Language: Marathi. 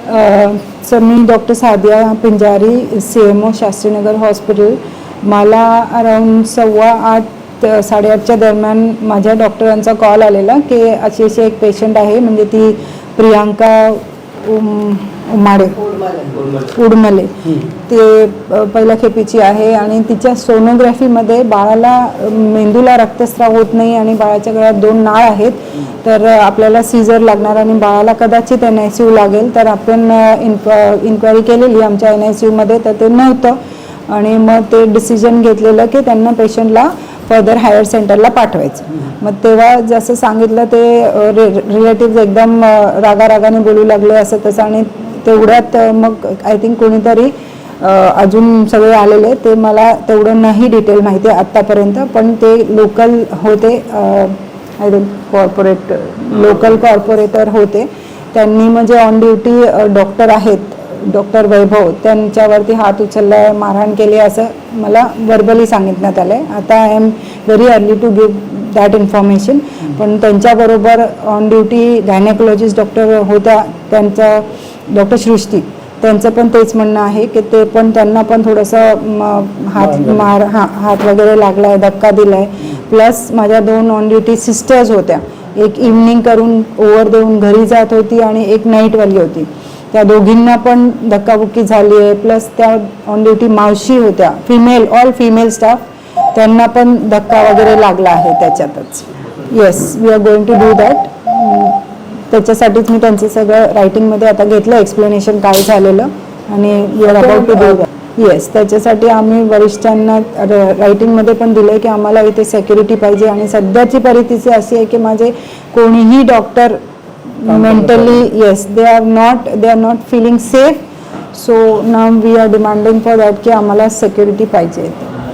सर मी doctor Sadiya Pinjari CMO Shastrinagar hospital. मला अराउंड 7:15 8:30च्या दरम्यान माझ्या डॉक्टरांचा कॉल आलेला की अशी एक पेशंट आहे, म्हणजे ती प्रियांका उडमले ते पहिल्या खेपीची आहे आणि तिच्या सोनोग्राफीमध्ये बाळाला मेंदूला रक्तस्राव होत नाही आणि बाळाच्या गळ्यात 2 नाळ आहेत. तर आपल्याला सीझर लागणार आणि बाळाला कदाचित NICU लागेल. तर आपण इन्क्वायरी केलेली आमच्या NICU मध्ये, तर ते नव्हतं आणि मग ते डिसिजन घेतलेलं की त्यांना पेशंटला फर्दर हायर सेंटरला पाठवायचं. मग तेव्हा जसं सांगितलं ते रिलेटिव्ह एकदम रागारागाने बोलू लागले असं तसं, आणि तेवढ्यात मग आय थिंक कोणीतरी अजून सगळे आलेले, ते मला तेवढं नाही डिटेल माहिती आहे आत्तापर्यंत, पण ते लोकल होते, आय थिंक लोकल कॉर्पोरेटर होते. त्यांनी म्हणजे ऑन ड्युटी डॉक्टर आहेत, डॉक्टर वैभव, त्यांच्यावरती हात उचलला, मारहाण केली असं मला वर्बली सांगितण्यात आलं आहे. आता I am very early to give that information. पण त्यांच्याबरोबर ऑन ड्युटी गायनेकोलॉजिस्ट डॉक्टर होत्या, त्यांचा डॉक्टर सृष्टी, त्यांचं पण तेच म्हणणं आहे की ते पण त्यांना पण थोडंसं हात वगैरे लागला आहे, धक्का दिला आहे. प्लस माझ्या 2 ऑन ड्युटी सिस्टर्स होत्या, एक इव्हनिंग करून ओव्हर देऊन घरी जात होती आणि एक नाईटवाली होती, त्या दोघींना पण धक्काबुक्की झाली आहे. प्लस त्या ऑन ड्युटी मावशी होत्या, ऑल फिमेल स्टाफ, त्यांना पण धक्का वगैरे लागला आहे त्याच्यातच. Yes, we are going to do that. त्याच्यासाठीच मी त्यांचं सगळं रायटिंगमध्ये आता घेतलं एक्सप्लेनेशन काय झालेलं, आणि we are about to do that. Yes, त्याच्यासाठी आम्ही वरिष्ठांना रायटिंगमध्ये पण दिलं की आम्हाला इथे सेक्युरिटी पाहिजे, आणि सध्याची परिस्थिती अशी आहे की माझे कोणीही doctor mentally, yes, they are not feeling safe. So now we are demanding for that की आम्हाला security पाहिजे.